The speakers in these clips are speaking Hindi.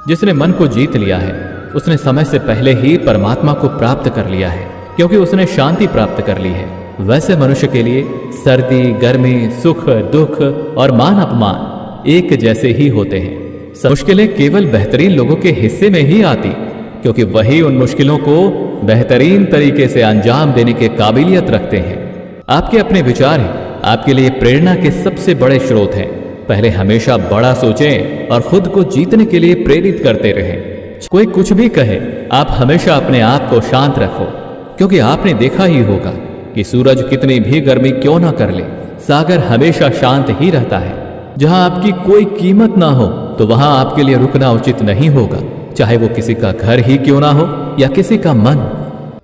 जिसने मन को जीत लिया है उसने समय से पहले ही परमात्मा को प्राप्त कर लिया है, क्योंकि उसने शांति प्राप्त कर ली है। वैसे मनुष्य के लिए सर्दी, गर्मी, सुख, दुख और मान अपमान एक जैसे ही होते हैं। सब मुश्किलें केवल बेहतरीन लोगों के हिस्से में ही आती, क्योंकि वही उन मुश्किलों को बेहतरीन तरीके से अंजाम देने की काबिलियत रखते हैं। आपके अपने विचार ही आपके लिए प्रेरणा के सबसे बड़े स्रोत हैं। पहले हमेशा बड़ा सोचें और खुद को जीतने के लिए प्रेरित करते रहें। कोई कुछ भी कहे, आप हमेशा अपने आप को शांत रखो, क्योंकि आपने देखा ही होगा कि सूरज कितनी भी गर्मी क्यों ना कर ले, सागर हमेशा शांत ही रहता है। जहां आपकी कोई कीमत ना हो तो वहां आपके लिए रुकना उचित नहीं होगा, चाहे वो किसी का घर ही क्यों ना हो या किसी का मन।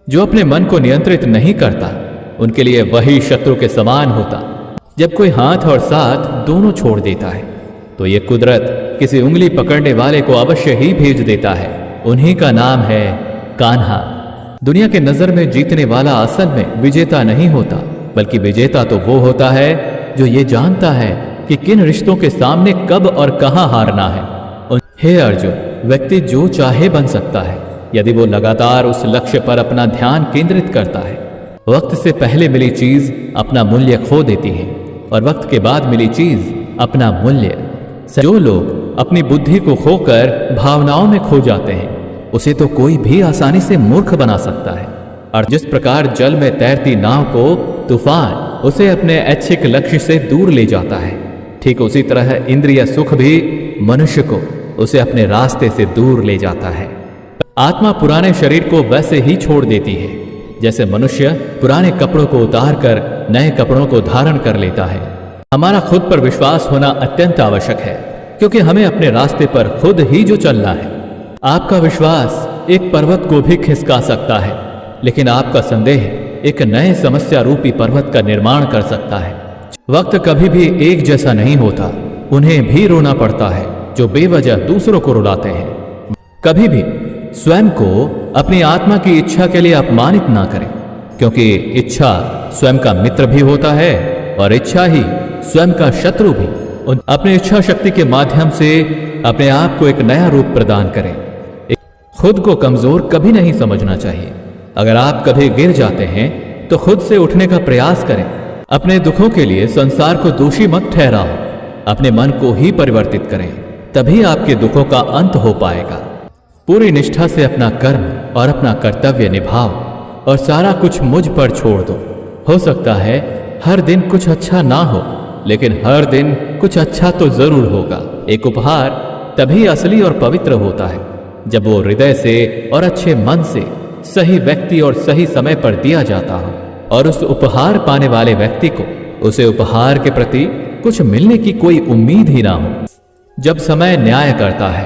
जो अपने मन को नियंत्रित नहीं करता उनके लिए वही शत्रु के समान होता। जब कोई हाथ और साथ दोनों छोड़ देता है तो ये कुदरत किसी उंगली पकड़ने वाले को अवश्य ही भेज देता है। उन्हीं का नाम है कान्हा। दुनिया के नजर में जीतने वाला असल में विजेता नहीं होता, बल्कि विजेता तो वो होता है जो ये जानता है कि किन रिश्तों के सामने कब और कहां हारना है। हे अर्जुन, व्यक्ति जो चाहे बन सकता है यदि वो लगातार उस लक्ष्य पर अपना ध्यान केंद्रित करता है। वक्त से पहले मिली चीज अपना मूल्य खो देती है और वक्त के बाद मिली चीज अपना मूल्य। जो लोग अपनी बुद्धि को खोकर भावनाओं में खो जाते हैं उसे तो कोई भी आसानी से मूर्ख बना सकता है। और जिस प्रकार जल में तैरती नाव को तूफान उसे अपने ऐच्छिक लक्ष्य से दूर ले जाता है, ठीक उसी तरह इंद्रिय सुख भी मनुष्य को उसे अपने रास्ते से दूर ले जाता है। आत्मा पुराने शरीर को वैसे ही छोड़ देती है जैसे मनुष्य पुराने कपड़ों को उतार कर नए कपड़ों को धारण कर लेता है। हमारा खुद पर विश्वास होना अत्यंत आवश्यक है, क्योंकि हमें अपने रास्ते पर खुद ही जो चलना है। आपका विश्वास एक पर्वत को भी खिसका सकता है, लेकिन आपका संदेह एक नए समस्या रूपी पर्वत का निर्माण कर सकता है। वक्त कभी भी एक जैसा नहीं होता। उन्हें भी रोना पड़ता है जो बेवजह दूसरों को रुलाते हैं। कभी भी स्वयं को अपनी आत्मा की इच्छा के लिए अपमानित ना करें, क्योंकि इच्छा स्वयं का मित्र भी होता है और इच्छा ही स्वयं का शत्रु भी। अपनी इच्छा शक्ति के माध्यम से अपने आप को एक नया रूप प्रदान करें। खुद को कमजोर कभी नहीं समझना चाहिए। अगर आप कभी गिर जाते हैं तो खुद से उठने का प्रयास करें। अपने दुखों के लिए संसार को दोषी मत ठहराओ। अपने मन को ही परिवर्तित करें, तभी आपके दुखों का अंत हो पाएगा। पूरी निष्ठा से अपना कर्म और अपना कर्तव्य निभाओ और सारा कुछ मुझ पर छोड़ दो। हो सकता है हर दिन कुछ अच्छा ना हो, लेकिन हर दिन कुछ अच्छा तो जरूर होगा। एक उपहार तभी असली और पवित्र होता है जब वो हृदय से और अच्छे मन से सही व्यक्ति और सही समय पर दिया जाता हो, और उस उपहार पाने वाले व्यक्ति को उसे उपहार के प्रति कुछ मिलने की कोई उम्मीद ही ना हो। जब समय न्याय करता है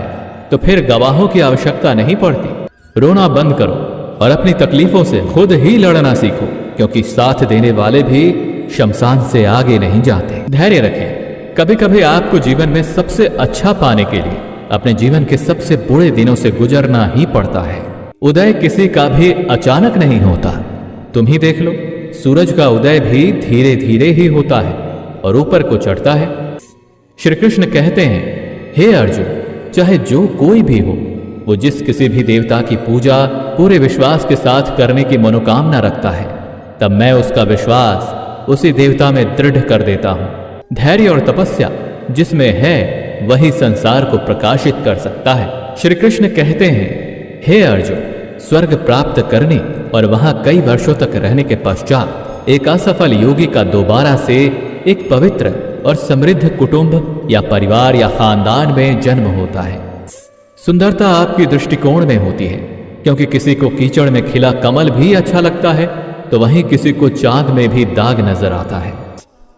तो फिर गवाहों की आवश्यकता नहीं पड़ती। रोना बंद करो और अपनी तकलीफों से खुद ही लड़ना सीखो, क्योंकि साथ देने वाले भी शमशान से आगे नहीं जाते। धैर्य रखें। कभी कभी आपको जीवन में सबसे अच्छा पाने के लिए अपने जीवन के सबसे बुरे दिनों से गुजरना ही पड़ता है। उदय किसी का भी अचानक नहीं होता। तुम ही देख लो, सूरज का उदय भी धीरे धीरे ही होता है और ऊपर को चढ़ता है। श्री कृष्ण कहते हैं, हे अर्जुन, चाहे जो कोई भी हो, वो जिस किसी भी देवता की पूजा पूरे विश्वास के साथ करने की मनोकामना रखता है, तब मैं उसका विश्वास उसी देवता में दृढ़ कर देता हूं। धैर्य और तपस्या जिसमें है वही संसार को प्रकाशित कर सकता है। श्री कृष्ण कहते हैं, हे अर्जुन, स्वर्ग प्राप्त करने और वहां कई वर्षों तक रहने के पश्चात एक असफल योगी का दोबारा से एक पवित्र और समृद्ध कुटुंब या परिवार या खानदान में जन्म होता है। सुंदरता आपकी दृष्टिकोण में होती है, क्योंकि किसी को कीचड़ में खिला कमल भी अच्छा लगता है तो वहीं किसी को चांद में भी दाग नजर आता है।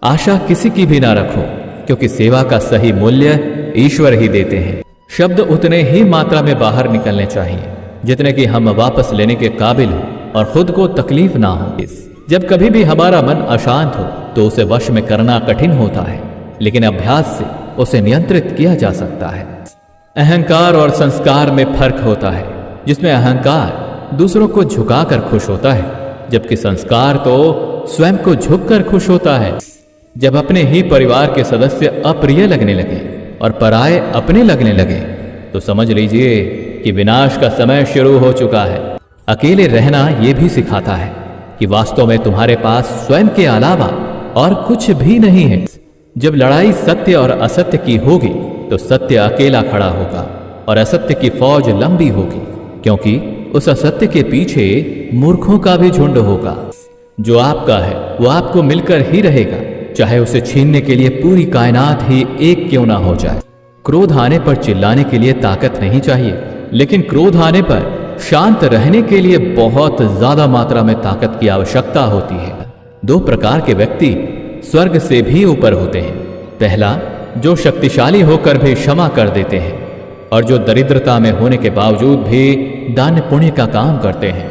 आशा किसी की भी ना रखो, क्योंकि सेवा का सही मूल्य ईश्वर ही देते हैं। शब्द उतने ही मात्रा में बाहर निकलने चाहिए जितने कि हम वापस लेने के काबिल हो और खुद को तकलीफ ना हो। जब कभी भी हमारा मन अशांत हो तो उसे वश में करना कठिन होता है, लेकिन अभ्यास से उसे नियंत्रित किया जा सकता है। अहंकार और संस्कार में फर्क होता है, जिसमें अहंकार दूसरों को झुकाकर खुश होता है, जबकि संस्कार तो स्वयं को झुककर खुश होता है। जब अपने ही परिवार के सदस्य अप्रिय लगने लगे और पराये अपने लगने लगे तो समझ लीजिए कि विनाश का समय शुरू हो चुका है। अकेले रहना यह भी सिखाता है कि वास्तव में तुम्हारे पास स्वयं के अलावा और कुछ भी नहीं है। जब लड़ाई सत्य और असत्य की होगी तो सत्य अकेला खड़ा होगा और असत्य की फौज लंबी होगी, क्योंकि उस असत्य के पीछे मूर्खों का भी झुंड होगा। जो आपका है वो आपको मिलकर ही रहेगा, चाहे उसे छीनने के लिए पूरी कायनात ही एक क्यों ना हो जाए। क्रोध आने पर चिल्लाने के लिए ताकत नहीं चाहिए, लेकिन क्रोध आने पर शांत रहने के लिए बहुत ज्यादा मात्रा में ताकत की आवश्यकता होती है। दो प्रकार के व्यक्ति स्वर्ग से भी ऊपर होते हैं। पहला, जो शक्तिशाली होकर भी क्षमा कर देते हैं और जो दरिद्रता में होने के बावजूद भी दान पुण्य का काम करते हैं।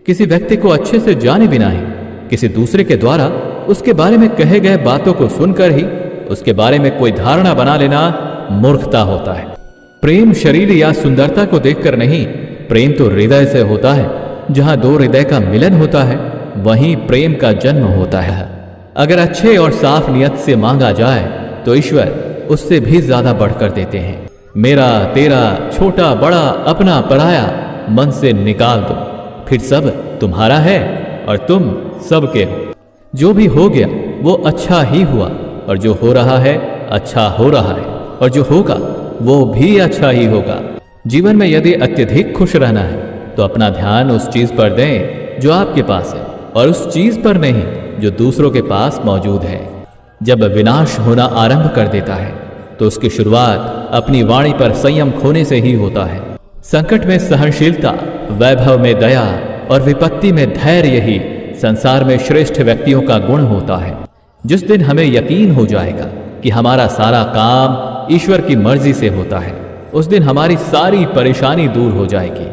किसी व्यक्ति को अच्छे से जाने बिना ही किसी दूसरे के द्वारा उसके बारे में कहे गए बातों को सुनकर ही उसके बारे में कोई धारणा बना लेना मूर्खता होता है। प्रेम शरीर या सुंदरता को देखकर नहीं, प्रेम तो हृदय से होता है। जहां दो हृदय का मिलन होता है वहीं प्रेम का जन्म होता है। अगर अच्छे और साफ नियत से मांगा जाए तो ईश्वर उससे भी ज्यादा बढ़कर देते हैं। मेरा तेरा, छोटा बड़ा, अपना पराया मन से निकाल दो, फिर सब तुम्हारा है और तुम सबके हो। जो भी हो गया वो अच्छा ही हुआ, और जो हो रहा है अच्छा हो रहा है, और जो होगा वो भी अच्छा ही होगा। जीवन में यदि अत्यधिक खुश रहना है तो अपना ध्यान उस चीज पर दें जो आपके पास है, और उस चीज पर नहीं जो दूसरों के पास मौजूद है। जब विनाश होना आरंभ कर देता है तो उसकी शुरुआत अपनी वाणी पर संयम खोने से ही होता है। संकट में सहनशीलता, वैभव में दया और विपत्ति में धैर्य ही संसार में श्रेष्ठ व्यक्तियों का गुण होता है। जिस दिन हमें यकीन हो जाएगा कि हमारा सारा काम ईश्वर की मर्जी से होता है, उस दिन हमारी सारी परेशानी दूर हो जाएगी।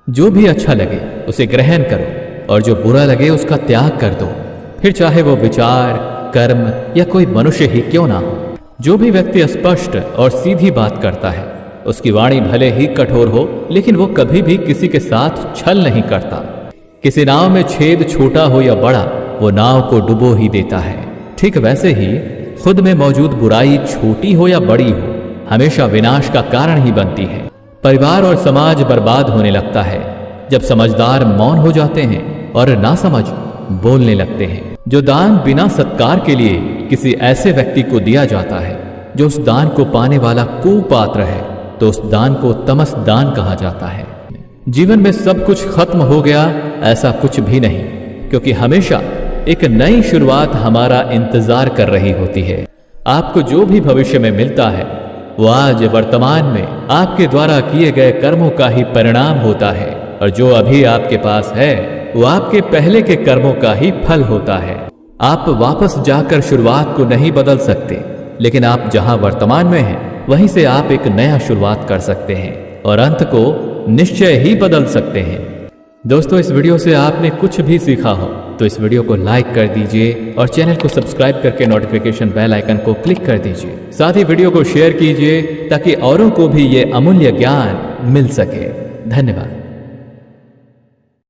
जो भी अच्छा लगे उसे ग्रहण करो और जो बुरा लगे उसका त्याग कर दो, फिर चाहे वो विचार, कर्म या कोई मनुष्य ही क्यों ना हो। जो भी व्यक्ति स्पष्ट और सीधी बात करता है उसकी वाणी भले ही कठोर हो, लेकिन वो कभी भी किसी के साथ छल नहीं करता। किसी नाव में छेद छोटा हो या बड़ा, वो नाव को डुबो ही देता है। ठीक वैसे ही खुद में मौजूद बुराई छोटी हो या बड़ी हो, हमेशा विनाश का कारण ही बनती है। परिवार और समाज बर्बाद होने लगता है जब समझदार मौन हो जाते हैं और नासमझ बोलने लगते हैं। जो दान बिना सत्कार के लिए किसी ऐसे व्यक्ति को दिया जाता है जो उस दान को पाने वाला कुपात्र है, तो उस दान को तमस दान कहा जाता है। जीवन में सब कुछ खत्म हो गया ऐसा कुछ भी नहीं, क्योंकि हमेशा एक नई शुरुआत हमारा इंतजार कर रही होती है। आपको जो भी भविष्य में मिलता है वो आज वर्तमान में आपके द्वारा किए गए कर्मों का ही परिणाम होता है, और जो अभी आपके पास है वो आपके पहले के कर्मों का ही फल होता है। आप वापस जाकर शुरुआत को नहीं बदल सकते, लेकिन आप जहां वर्तमान में हैं वहीं से आप एक नया शुरुआत कर सकते हैं और अंत को निश्चय ही बदल सकते हैं। दोस्तों, इस वीडियो से आपने कुछ भी सीखा हो तो इस वीडियो को लाइक कर दीजिए और चैनल को सब्सक्राइब करके नोटिफिकेशन बेल आइकन को क्लिक कर दीजिए। साथ ही वीडियो को शेयर कीजिए ताकि औरों को भी ये अमूल्य ज्ञान मिल सके। धन्यवाद।